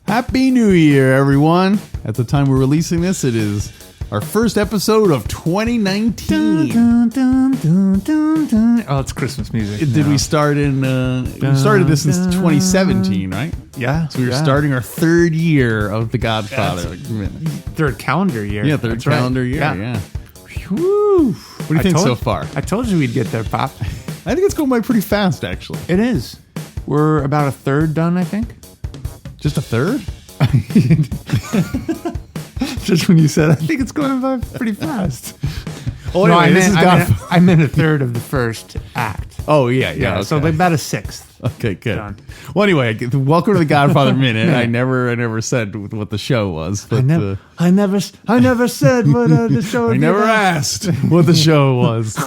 Happy New Year, everyone. At the time we're releasing this, it is our first episode of 2019. Dun, dun, dun, dun, dun. Oh, it's Christmas music. Did we start in... we started this in 2017, right? Yeah. So we were starting our third year of The Godfather. Third calendar year. Yeah, third calendar year, yeah. Whew. What do you think so far? I told you we'd get there, Pop. I think it's going by pretty fast, actually. It is. We're about a third done, I think. Just a third? Just when you said, I think it's going by pretty fast. Oh, no, anyway, I meant a third of the first act. Oh, yeah. Okay. So about a sixth. Okay, good. Done. Well, anyway, welcome to the Godfather Minute. I never said what the show was. But, I never said what the show was. I never asked what the show was.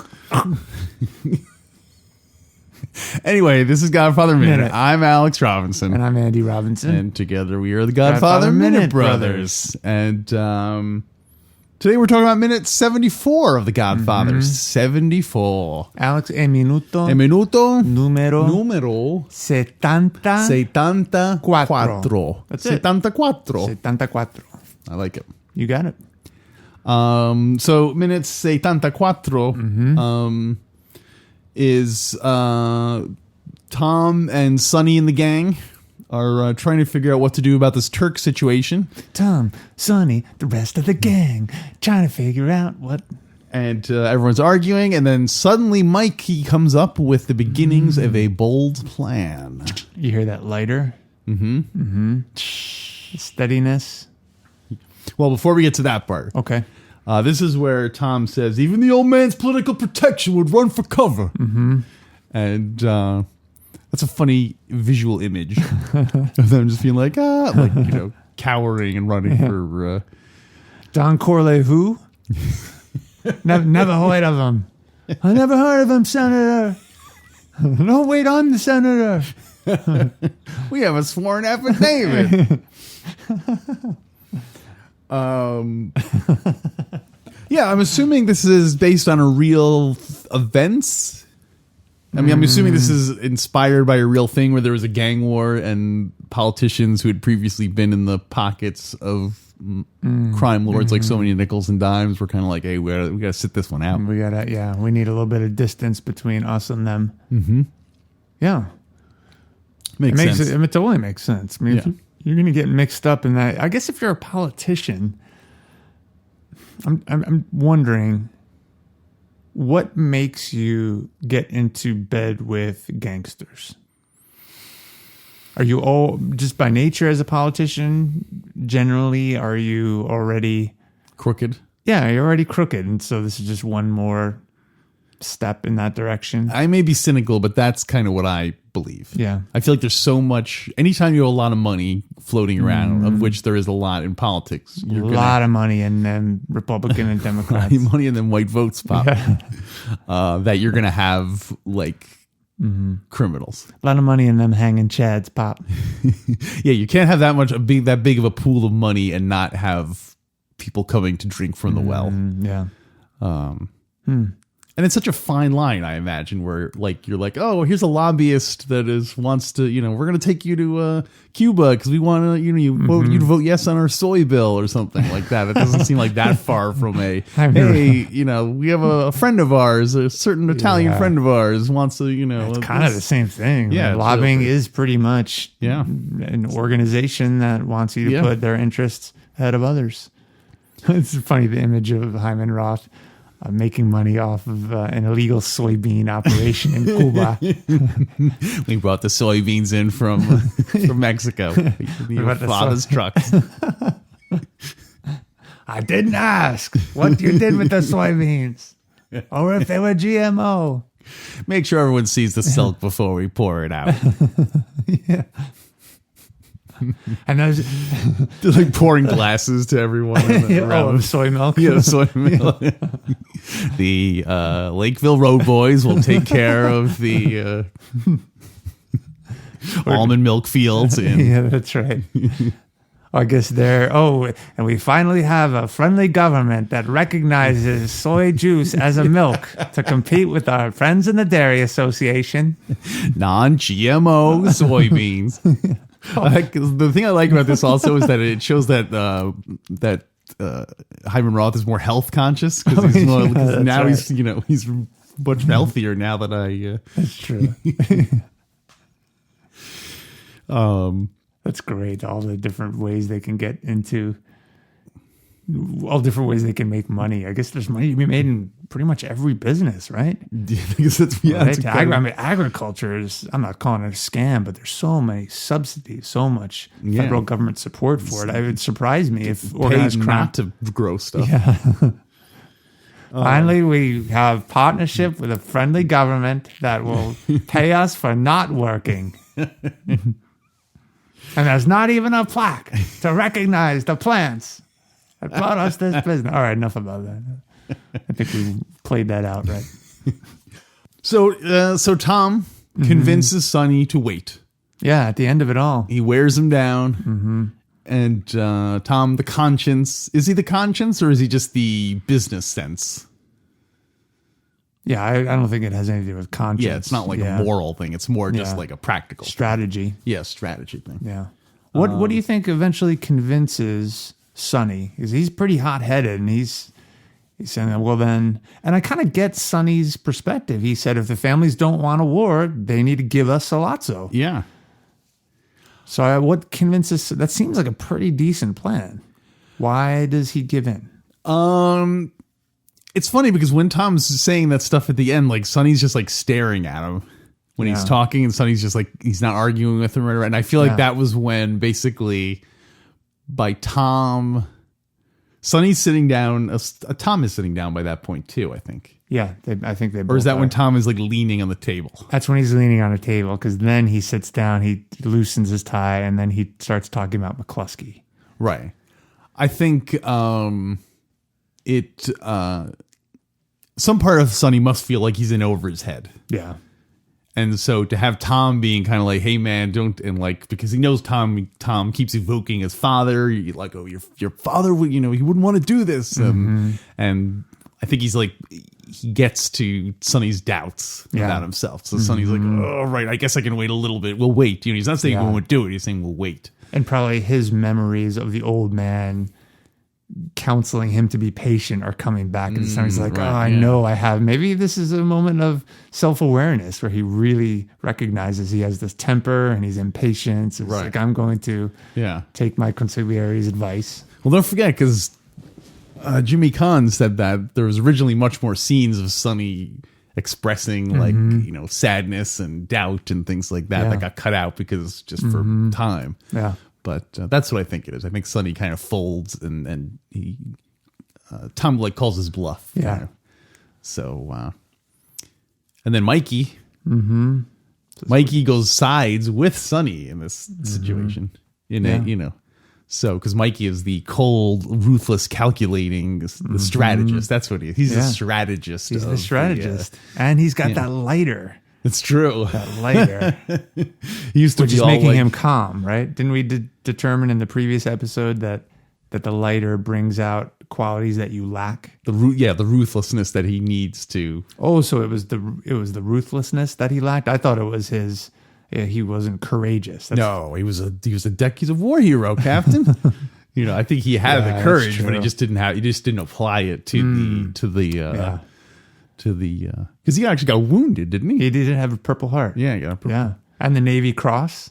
Anyway, this is Godfather Minute. I'm Alex Robinson. And I'm Andy Robinson. And together we are the Godfather Minute Brothers. And today we're talking about minute 74 of the Godfather. Mm-hmm. 74. Alex, e minuto numero 74. That's it. 74. I like it. You got it. So minute 74 is Tom and Sonny and the gang are trying to figure out what to do about this Turk situation. Tom, Sonny, the rest of the gang trying to figure out what. And everyone's arguing, and then suddenly Mike, he comes up with the beginnings of a bold plan. You hear that lighter? Steadiness. Well, before we get to that part. Okay. This is where Tom says, even the old man's political protection would run for cover. Mm-hmm. And that's a funny visual image of them just being like, cowering and running for... Don Corley who? never heard of him. I never heard of him, Senator. No, wait, I'm the senator. We have a sworn affidavit. Yeah, I'm assuming this is based on a real events. I mean, I'm assuming this is inspired by a real thing where there was a gang war and politicians who had previously been in the pockets of crime lords like so many nickels and dimes were kind of like, hey, we gotta sit this one out. We need a little bit of distance between us and them. Mm-hmm. Yeah. Makes sense. It totally makes sense. I mean, if you're going to get mixed up in that. I guess if you're a politician, I'm wondering what makes you get into bed with gangsters. Are you all just by nature as a politician? Generally, are you already crooked? Yeah, you're already crooked, and so this is just one more step in that direction. I may be cynical, but that's kind of what I believe. Yeah. I feel like there's so much, anytime you have a lot of money floating around, of which there is a lot in politics. A lot of money and then Republican and Democrats. Money and then white votes pop. Yeah. That you're going to have like criminals. A lot of money and them hanging chads pop. Yeah, you can't have that big of a pool of money and not have people coming to drink from the well. Yeah. And it's such a fine line, I imagine, where like you're like, oh, here's a lobbyist that wants to, we're going to take you to Cuba because we want to, you to vote yes on our soy bill or something like that. It doesn't seem like that far from we have a friend of ours, a certain Italian friend of ours wants to, It's kind of the same thing. Yeah, lobbying is pretty much an organization that wants you to put their interests ahead of others. It's funny, the image of Hyman Roth. Making money off of an illegal soybean operation in Cuba. We brought the soybeans in from Mexico. Your father's trucks. I didn't ask what you did with the soybeans, or if they were GMO. Make sure everyone sees the silk before we pour it out. Yeah. And I was They're like pouring glasses to everyone. of soy milk. Yeah, soy milk. The Lakeville Road Boys will take care of the almond milk fields. Yeah, that's right. I guess and we finally have a friendly government that recognizes soy juice as a milk to compete with our friends in the Dairy Association. Non-GMO soybeans. The thing I like about this also is that it shows that Hyman Roth is more health conscious because now right. he's much healthier now that I. That's true. That's great. All the different ways they can get into, all different ways they can make money. I guess there's money to be made in pretty much every business, right? Agriculture is, I'm not calling it a scam, but there's so many subsidies, so much federal government support for it. It would surprise me if organized crime not to grow stuff. Yeah. Finally, we have partnership with a friendly government that will pay us for not working. And there's not even a plaque to recognize the plants that brought us this business. All right, enough about that. I think we played that out, right? So Tom convinces Sonny to wait. Yeah, at the end of it all. He wears him down. And Tom, the conscience, is he the conscience or is he just the business sense? Yeah, I don't think it has anything to do with conscience. Yeah, it's not like a moral thing. It's more just like a practical strategy. Thing. Yeah, strategy thing. Yeah. What do you think eventually convinces Sonny? Because he's pretty hot-headed, and he's saying, well then, and I kind of get Sonny's perspective. He said, if the families don't want a war, they need to give us Sollozzo. Yeah. So what convinces? That seems like a pretty decent plan. Why does he give in? It's funny because when Tom's saying that stuff at the end, like Sonny's just like staring at him when he's talking, and Sonny's just like, he's not arguing with him right. And I feel like that was when basically by Tom, Sonny's sitting down. Tom is sitting down by that point too, I think. Yeah, I think they both Or is that are. when Tom is like leaning on the table? That's when he's leaning on a table, because then he sits down, he loosens his tie, and then he starts talking about McCluskey. Right. I think some part of Sonny must feel like he's in over his head. Yeah. And so to have Tom being kind of like, hey man, don't, and like, because he knows Tom keeps evoking his father. You're like, oh, your father would, he wouldn't want to do this. And I think he's like, he gets to Sonny's doubts about himself. So Sonny's like, oh, right, I guess I can wait a little bit. We'll wait. He's not saying we won't do it. He's saying we'll wait. And probably his memories of the old man counseling him to be patient are coming back. And he's like, I know I have. Maybe this is a moment of self-awareness where he really recognizes he has this temper and he's impatient. It's like, I'm going to take my consigliere's advice. Well, don't forget, because Jimmy Kahn said that there was originally much more scenes of Sonny expressing like, sadness and doubt and things like that that got cut out because just for time. Yeah. But that's what I think it is. I think Sonny kind of folds and he Tom like calls his bluff. Yeah. Kind of. So and then Mikey. Mikey goes sides with Sonny in this situation. So because Mikey is the cold, ruthless, calculating the strategist. That's what he is. He's a strategist. He's the strategist, and he's got that lighter. It's true. That lighter. He used to Which be is all making like, him calm, right? Didn't we determine in the previous episode that the lighter brings out qualities that you lack? The ruthlessness that he needs to. Oh, so it was the ruthlessness that he lacked? I thought it was his. He wasn't courageous. He's a war hero, Captain. I think he had the courage, but he just didn't apply it to the because he actually got wounded, didn't he? He didn't have a Purple Heart. Yeah, he got a Purple Heart. And the Navy Cross,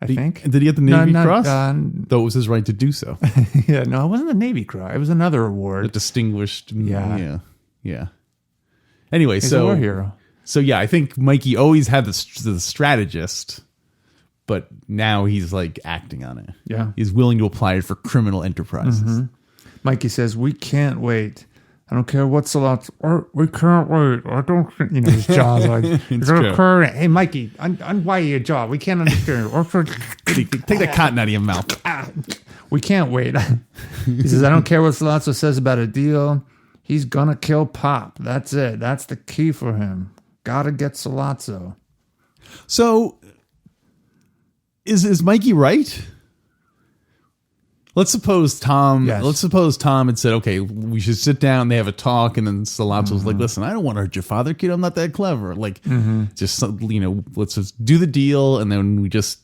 I think. Did he get the Navy Cross? Though it was his right to do so. It wasn't the Navy Cross. It was another award. A distinguished. Yeah. Anyway, He's a war hero. So yeah, I think Mikey always had the strategist, but now he's like acting on it. Yeah. He's willing to apply it for criminal enterprises. Mikey says, we can't wait I don't care what's a lot. We can't wait. I don't, his jaw's like, hey, Mikey, unwire your jaw. We can't understand. Take that cotton out of your mouth. We can't wait. He says, I don't care what Sollozzo says about a deal. He's going to kill Pop. That's it. That's the key for him. Got to get Sollozzo. So, is Mikey right? Let's suppose Tom had said, okay, we should sit down. They have a talk. And then Sollozzo's like, listen, I don't want to hurt your father, kid. I'm not that clever. Like, just, let's just do the deal. And then we just,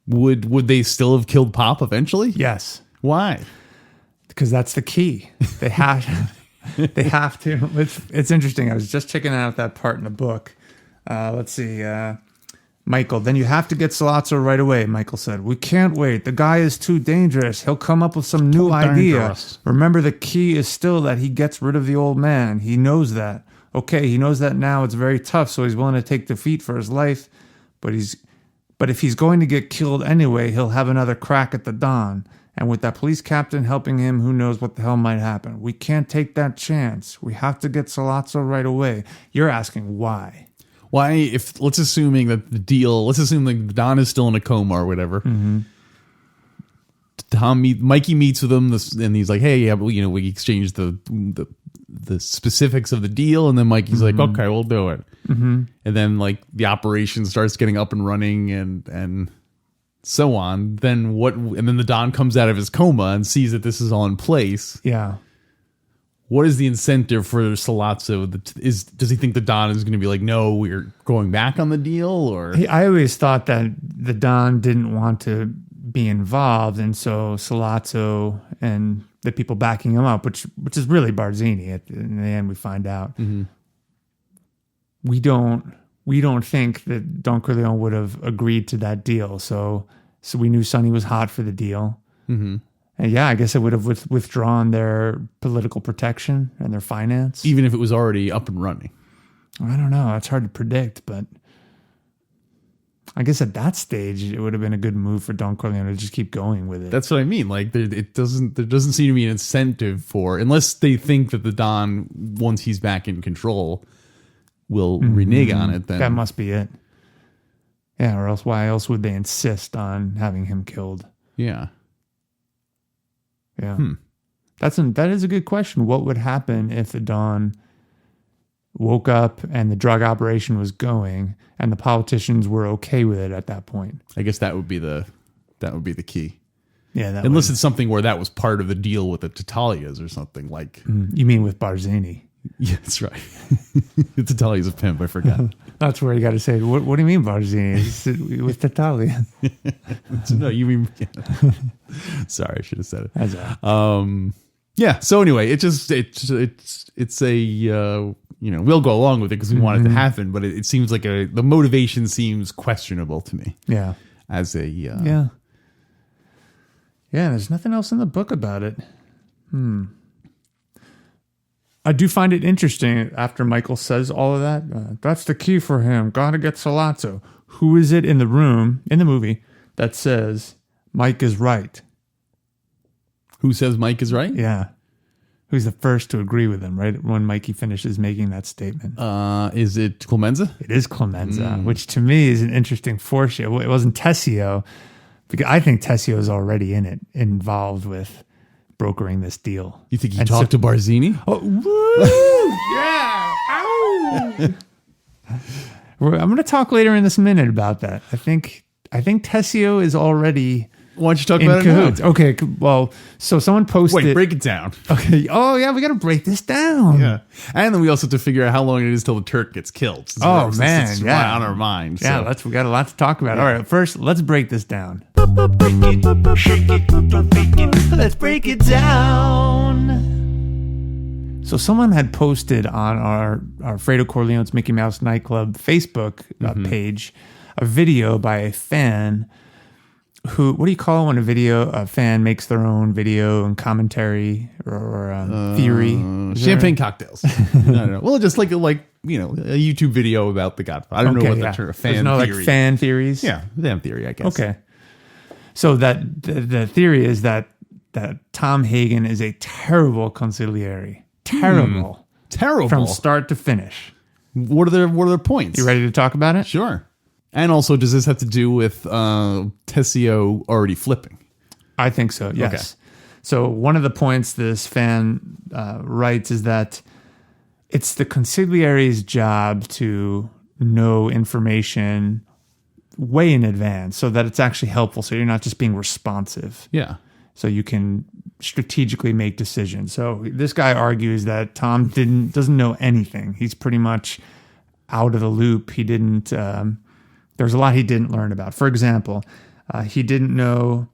would they still have killed Pop eventually? Yes. Why? Because that's the key. They have to. It's interesting. I was just checking out that part in the book. Let's see. Michael, then you have to get Sollozzo right away, Michael said. We can't wait. The guy is too dangerous. He'll come up with some new idea. Dangerous. Remember, the key is still that he gets rid of the old man. He knows that. Okay, he knows that now. It's very tough, so he's willing to take defeat for his life. But if he's going to get killed anyway, he'll have another crack at the Don. And with that police captain helping him, who knows what the hell might happen. We can't take that chance. We have to get Sollozzo right away. You're asking why. Why, let's assume that the Don is still in a coma or whatever. Mikey meets with him, and he's like, hey, yeah, we exchange the specifics of the deal, and then Mikey's like, okay, we'll do it. And then like the operation starts getting up and running and so on. Then what? And then the Don comes out of his coma and sees that this is all in place. Yeah. What is the incentive for Sollozzo? Does he think the Don is going to be like, no, we're going back on the deal? Or I always thought that the Don didn't want to be involved, and so Sollozzo and the people backing him up, which is really Barzini. In the end, we find out. We don't think that Don Corleone would have agreed to that deal. So we knew Sonny was hot for the deal. And yeah, I guess it would have withdrawn their political protection and their finance. Even if it was already up and running. I don't know. It's hard to predict, but I guess at that stage, it would have been a good move for Don Corleone to just keep going with it. That's what I mean. Like, there doesn't seem to be an incentive for, unless they think that the Don, once he's back in control, will renege on it. Then that must be it. Yeah, or else why else would they insist on having him killed? Yeah. Yeah. That is a good question. What would happen if the Don woke up and the drug operation was going and the politicians were okay with it at that point? I guess that would be the key. Yeah. Unless it's something where that was part of the deal with the Tatalias or something like. You mean with Barzini? Yeah, that's right. Tatalia's a pimp. I forgot. That's where you got to say, what do you mean Barzini? With Tatalia? No, you mean... Yeah. Sorry, I should have said it. That's right. Yeah, so anyway, it's a... we'll go along with it because we want it to happen, but it seems like the motivation seems questionable to me. Yeah. As a... Yeah, there's nothing else in the book about it. I do find it interesting after Michael says all of that. That's the key for him. Gotta get Sollozzo. Who is it in the room, in the movie, that says Mike is right? Who says Mike is right? Yeah. Who's the first to agree with him, right? When Mikey finishes making that statement. Is it Clemenza? It is Clemenza, which to me is an interesting foreshadow. It wasn't Tessio, because I think Tessio is already involved with brokering this deal. You think he talked to Barzini? Oh, woo! Yeah! I'm going to talk later in this minute about that. I think Tessio is already... Why don't you talk about it now? Okay, well, so someone posted... Wait, break it down. Okay. Oh, yeah, we got to break this down. Yeah. And then we also have to figure out how long it is till the Turk gets killed. It's on our mind. Yeah, we got a lot to talk about. Yeah. All right, first, let's break this down. Let's break it down. So someone had posted on our Fredo Corleone's Mickey Mouse Nightclub Facebook page a video by a fan who, what do you call it when a fan makes their own video and commentary or theory? Champagne cocktails. No. Well, just like a YouTube video about the Godfather. I don't know what the term fan theory. Like fan theories? Yeah, fan theory, I guess. Okay. So that the theory is that that Tom Hagen is a terrible consigliere. Terrible. Terrible. From start to finish. What are their points? You ready to talk about it? Sure. And also, does this have to do with Tessio already flipping? I think so, yes. Okay. So one of the points this fan writes is that it's the consigliere's job to know information way in advance so that it's actually helpful, so you're not just being responsive. Yeah. So you can strategically make decisions. So this guy argues that Tom doesn't know anything. He's pretty much out of the loop. He didn't... there's a lot he didn't learn about. For example, he didn't know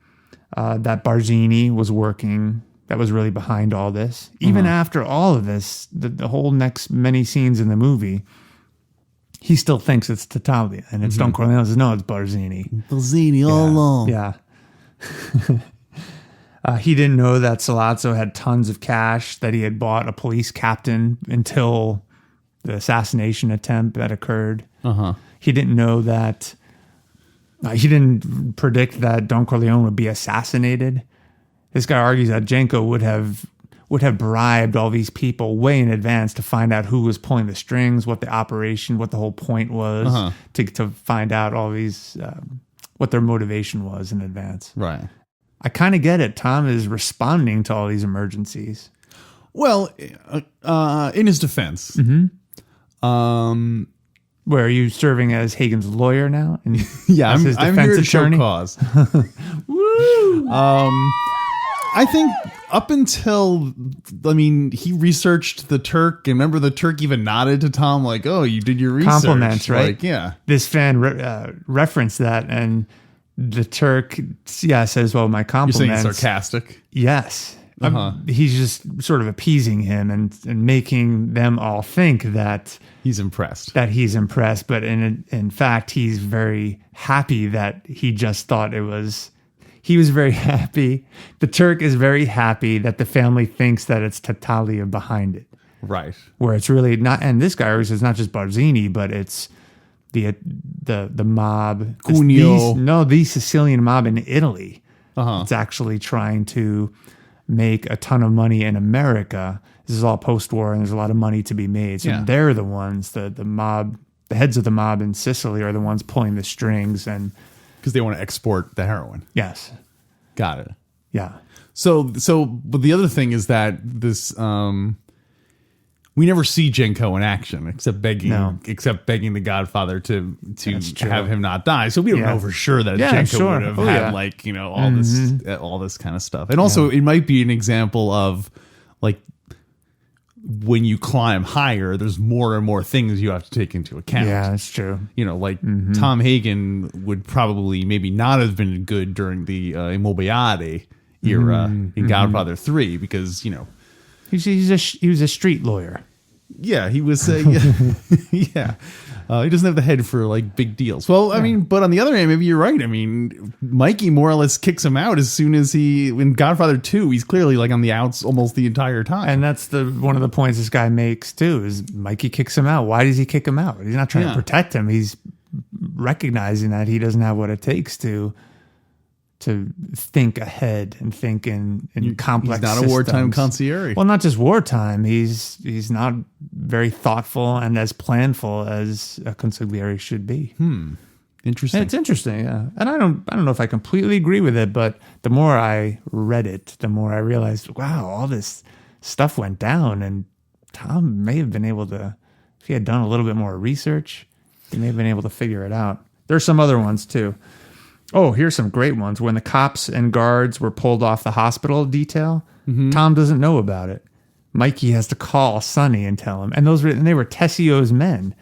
that Barzini was working... that was really behind all this. Even after all of this, the whole next many scenes in the movie, he still thinks it's Tattaglia. And it's Don Corleone says, no, it's Barzini. Barzini all along. Yeah. He didn't know that Sollozzo had tons of cash, that he had bought a police captain until the assassination attempt that occurred. He didn't know that... he didn't predict that Don Corleone would be assassinated. This guy argues that Jenko would have bribed all these people way in advance to find out who was pulling the strings, what the operation, what the whole point was, to find out all these, what their motivation was in advance. Right. I kind of get it. Tom is responding to all these emergencies. Well, in his defense, where are you serving as Hagen's lawyer now? And yeah, I'm here to show cause. Woo! I think up until, he researched the Turk, and remember the Turk even nodded to Tom like, oh, you did your research. Compliments, right? Like, yeah. This fan referenced that, and the Turk, says, well, my compliments. You're saying sarcastic? Yes. He's just sort of appeasing him and making them all think that he's impressed. But in fact, he's very happy that he just thought it was... He was very happy. The Turk is very happy that the family thinks that it's Tattaglia behind it. Right. Where it's really not, and this guy argues it's not just Barzini, but it's the mob. Cuneo. The Sicilian mob in Italy. It's actually trying to make a ton of money in America. This is all post-war, and there's a lot of money to be made. So they're the ones, the mob, the heads of the mob in Sicily are the ones pulling the strings and... Because they want to export the heroin. Yes. Got it. Yeah. So, but the other thing is that this, we never see Jenko in action except begging the Godfather to have him not die. So we don't know for sure that Jenko would have had all this kind of stuff. And also it might be an example of like, when you climb higher, there's more and more things you have to take into account. Yeah, that's true. Tom Hagen would probably maybe not have been good during the Immobiliare era in Godfather 3 because, he was a street lawyer. Yeah, he was. He doesn't have the head for like big deals. Well, I mean, but on the other hand, maybe you're right. I mean, Mikey more or less kicks him out as soon as in Godfather 2, he's clearly like on the outs almost the entire time. And that's one of the points this guy makes too, is Mikey kicks him out. Why does he kick him out? He's not trying to protect him. He's recognizing that he doesn't have what it takes to think ahead and think in complex systems. He's not a wartime consigliere. Well, not just wartime. He's not very thoughtful and as planful as a consigliere should be. Interesting. It's interesting, yeah. And I don't know if I completely agree with it, but the more I read it, the more I realized, wow, all this stuff went down, and Tom may have been able to, if he had done a little bit more research, he may have been able to figure it out. There's some other ones too. Oh, here's some great ones. When the cops and guards were pulled off the hospital detail, Tom doesn't know about it. Mikey has to call Sonny and tell him. And they were Tessio's men.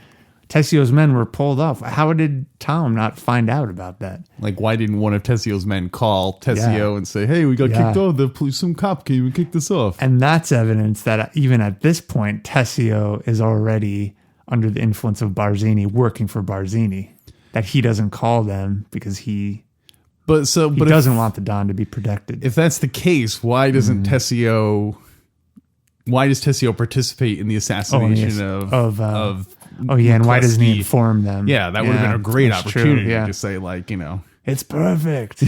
Tessio's men were pulled off. How did Tom not find out about that? Like, why didn't one of Tessio's men call Tessio and say, hey, we got kicked off. Some cop came and kicked us off. And that's evidence that even at this point, Tessio is already under the influence of Barzini, working for Barzini. That he doesn't call them because he doesn't want the Don to be protected. If that's the case, why doesn't Tessio participate in the assassination of and why doesn't he inform them? Yeah, that would have been a great opportunity to say, like, it's perfect.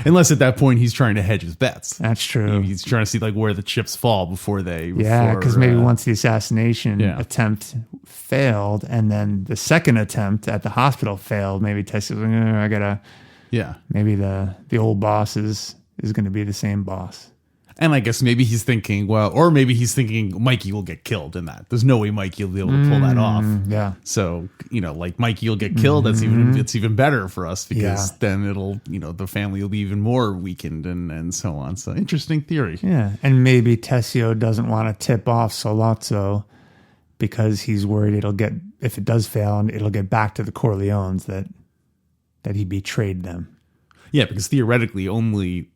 Unless at that point he's trying to hedge his bets. That's true. He's trying to see like where the chips fall before they. Because maybe once the assassination attempt failed, and then the second attempt at the hospital failed, maybe Tessio's like, I gotta. Yeah. Maybe the old boss is going to be the same boss. And I guess maybe he's thinking, or maybe he's thinking Mikey will get killed in that. There's no way Mikey will be able to pull that off. Yeah. So, like Mikey will get killed. It's even better for us because then it'll, the family will be even more weakened and so on. So interesting theory. Yeah. And maybe Tessio doesn't want to tip off Sollozzo because he's worried if it does fail, and it'll get back to the Corleones that he betrayed them. Yeah, because theoretically only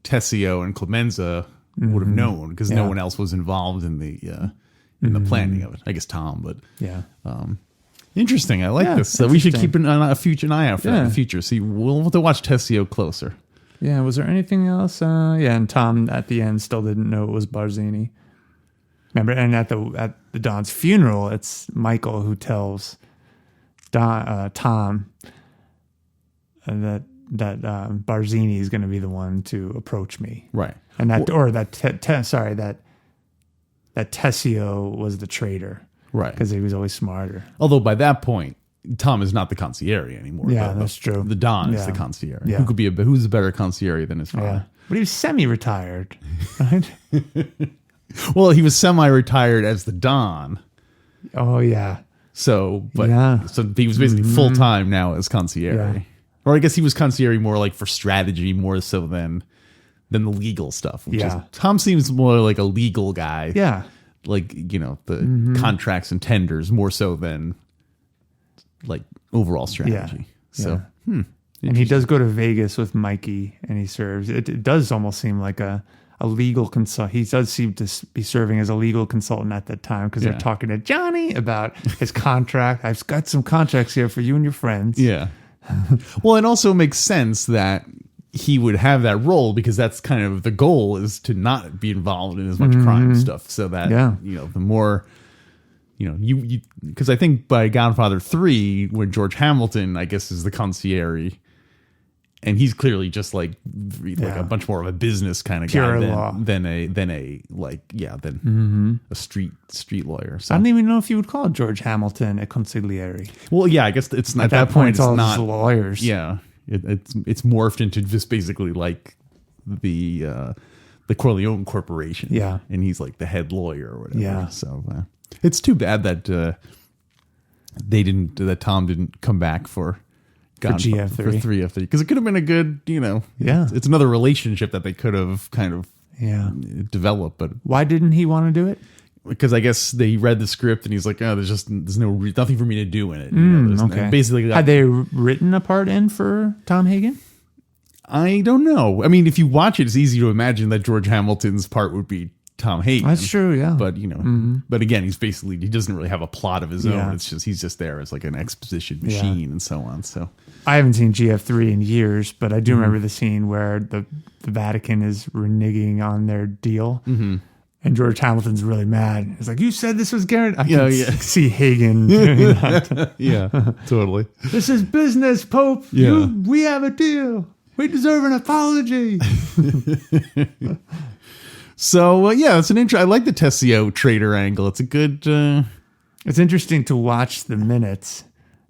Tessio and Clemenza would have known because no one else was involved in the planning of it. I guess Tom, but interesting. I like this. So we should keep an eye out for that in the future. See, we'll have to watch Tessio closer. Yeah. Was there anything else? And Tom at the end still didn't know it was Barzini. Remember, and at the Don's funeral, it's Michael who tells Tom that Barzini is going to be the one to approach me, right? And that Tessio was the traitor, right? Because he was always smarter. Although by that point, Tom is not the concierge anymore. Yeah, that's true. The Don is the concierge. Yeah. Who's a better concierge than his father? Yeah. But he was semi-retired, right? Well, he was semi-retired as the Don. Oh yeah. So he was basically full time now as concierge. Yeah. Or I guess he was concierge more like for strategy more so than the legal stuff. Tom seems more like a legal guy. Yeah. Like, the contracts and tenders more so than like overall strategy. So, and he does go to Vegas with Mikey and he serves. It does almost seem like a legal consultant. He does seem to be serving as a legal consultant at that time because they're talking to Johnny about his contract. I've got some contracts here for you and your friends. Yeah. Well, it also makes sense that he would have that role because that's kind of the goal is to not be involved in as much crime stuff. So that, the more, because I think by Godfather 3, when George Hamilton, I guess, is the concierge, and he's clearly just like a bunch more of a business kind of pure guy law than a street lawyer. So I don't even know if you would call George Hamilton a consigliere. Well, yeah, I guess it's not at that point. It's all not lawyers. Yeah, it's morphed into just basically like the Corleone Corporation. Yeah, and he's like the head lawyer or whatever. Yeah, so it's too bad that that Tom didn't come back for GF3 for 3F3 because it could have been a good, it's another relationship that they could have kind of developed. But why didn't he want to do it? Because I guess they read the script and he's like, oh, there's nothing for me to do in it. Okay. Basically, had they written a part in for Tom Hagen? I don't know. I mean, if you watch it, it's easy to imagine that George Hamilton's part would be Tom Hagen. That's true, yeah. But but again, he doesn't really have a plot of his own. It's just he's just there as like an exposition machine and so on. So I haven't seen GF3 in years, but I do remember the scene where the Vatican is reneging on their deal. Mm-hmm. And George Hamilton's really mad. He's like, "You said this was guaranteed." I can see Hagen doing that. Yeah, totally. This is business, Pope. Yeah. We have a deal. We deserve an apology. So it's an intro. I like the Tessio traitor angle. It's a good. It's interesting to watch the minutes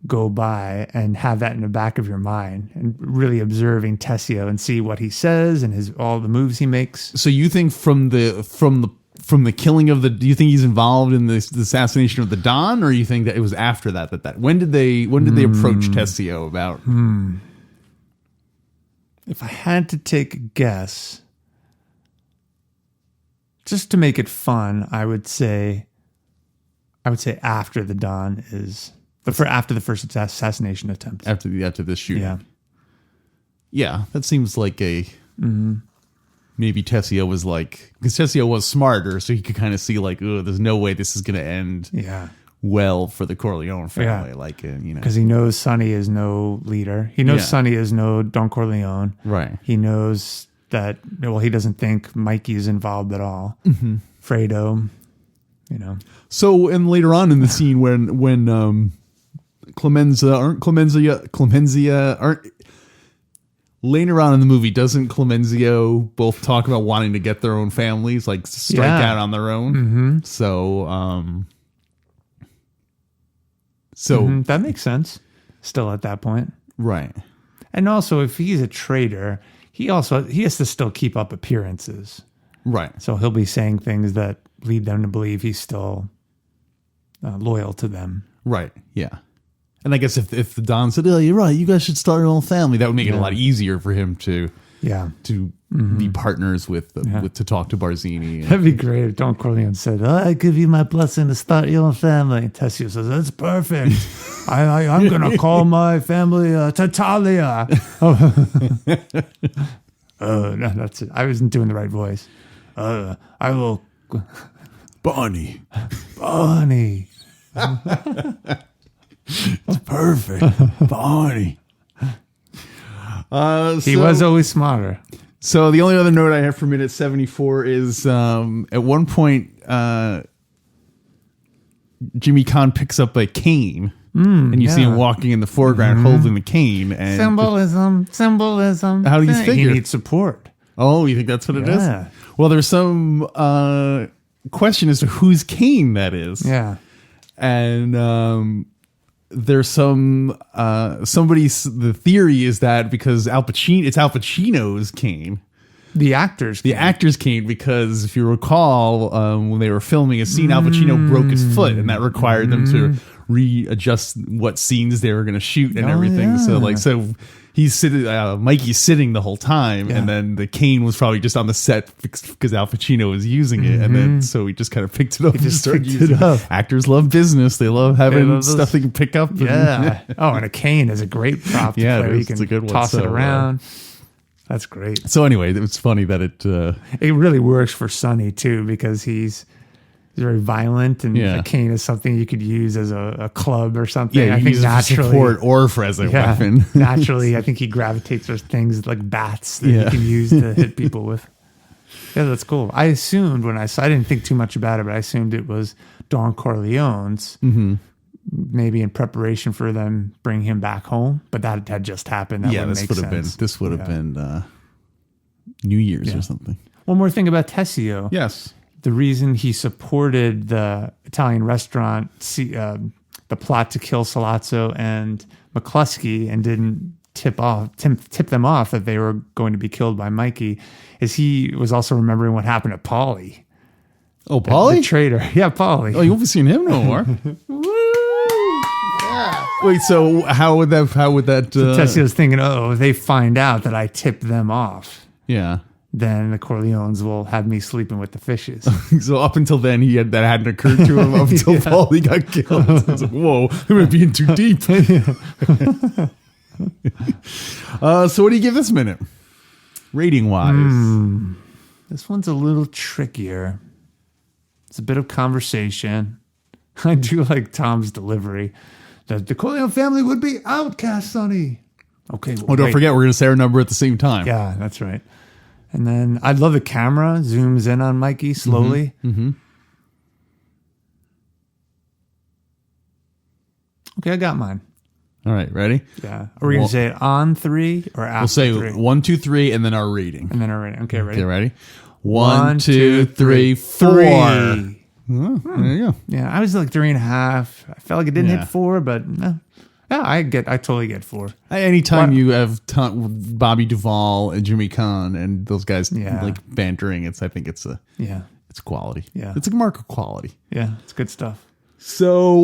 go by and have that in the back of your mind and really observing Tessio and see what he says and all the moves he makes. So you think from the killing of do you think he's involved in the assassination of the Don, or you think that it was after that when did they approach Tessio about? If I had to take a guess, just to make it fun, I would say after the Don is after the first assassination attempt. After this shooting. Yeah, that seems like a maybe Tessio was like, because Tessio was smarter, so he could kind of see like, oh, there's no way this is going to end well for the Corleone family. Yeah. Like, because he knows Sonny is no leader. He knows Sonny is no Don Corleone. Right. He knows that, he doesn't think Mikey is involved at all. Mm-hmm. Fredo, So, and later on in the scene when Clemenza aren't later on in the movie, doesn't Clemenzio both talk about wanting to get their own families, like strike out on their own? Mm-hmm. So that makes sense. Still at that point. Right. And also, if he's a traitor, he has to still keep up appearances. Right. So he'll be saying things that lead them to believe he's still loyal to them. Right. Yeah. And I guess if the Don said, "Oh, you're right, you guys should start your own family," that would make it a lot easier for him to be partners with to talk to Barzini. That'd be great if Don Corleone said, "I give you my blessing to start your own family." And Tessio says, "That's perfect. I'm going to call my family Tatalia." No, that's it. I wasn't doing the right voice. I will... Bonnie. That's perfect. Bonnie. He was always smarter. So the only other note I have for minute 74 is at one point Jimmy Kahn picks up a cane and you see him walking in the foreground holding the cane. And Symbolism. How do you figure? He needs support. Oh, you think that's what it is? Well, there's some question as to whose cane that is. Yeah. And there's some the theory is that because it's Al Pacino's cane. The actor's cane, because if you recall, when they were filming a scene, Al Pacino broke his foot, and that required them to readjust what scenes they were going to shoot and everything. Yeah. So he's sitting, Mikey's sitting the whole time, and then the cane was probably just on the set because Al Pacino was using it, and then so he just kind of picked it up and started using it. Actors love business; they love having stuff they can pick up. And a cane is a great prop. You can toss it around. That's great. So anyway, it's funny that it really works for Sonny too, because he's very violent, and a cane is something you could use as a club or something. Yeah, I think naturally support or for as a weapon. Naturally, I think he gravitates towards things like bats that he can use to hit people with. Yeah, that's cool. I assumed I didn't think too much about it, but I assumed it was Don Corleone's. Maybe in preparation for them bringing him back home, but that had just happened. This would have been New Year's or something. One more thing about Tessio. Yes, the reason he supported the Italian restaurant, the plot to kill Sollozzo and McCluskey, and didn't tip them off that they were going to be killed by Mikey, is he was also remembering what happened to Paulie. Oh, Paulie? The traitor. Yeah, Paulie. Oh, you won't be seeing him no more. Wait, so how would that Tessio's thinking, if they find out that I tipped them off, then the Corleones will have me sleeping with the fishes. So up until then, that hadn't occurred to him up until Paulie got killed. It's like, whoa, we might be in too deep. So what do you give this minute? Rating wise? This one's a little trickier. It's a bit of conversation. I do like Tom's delivery that the Corleone family would be outcast, Sonny. Okay. Well, don't forget, we're going to say our number at the same time. Yeah, that's right. And then I love the camera zooms in on Mikey slowly. Okay, I got mine. All right, ready? Yeah. Are we going to say it on 3 or after 3? We'll say 1, 2, 3, and then our rating. Okay, ready? Okay, ready? 1, 2, 3, 4. Oh, there you go. Yeah, I was like 3.5. I felt like it didn't hit 4, but I totally get 4. Anytime you have Bobby Duvall and Jimmy Kahn and those guys like bantering, I think it's quality. Yeah, it's a mark of quality. Yeah, it's good stuff. So,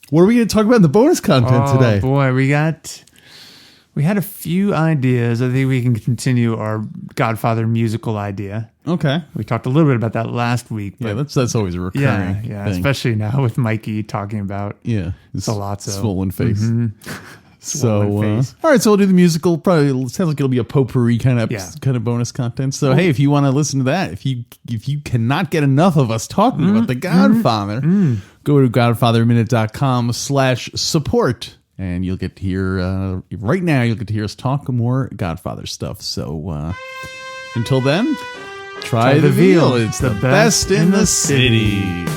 what are we going to talk about in the bonus content today? Oh boy, we had a few ideas. I think we can continue our Godfather musical idea. Okay. We talked a little bit about that last week. But that's always a recurring thing. Especially now with Mikey talking about Sollozzo. Swollen face. So, all right, so we'll do the musical. Probably sounds like it'll be a potpourri kind of bonus content. So, hey, if you want to listen to that, if you cannot get enough of us talking about The Godfather, go to godfatherminute.com/support. And you'll get to hear, right now, you'll get to hear us talk more Godfather stuff. So until then, try the veal. It's the best in the city.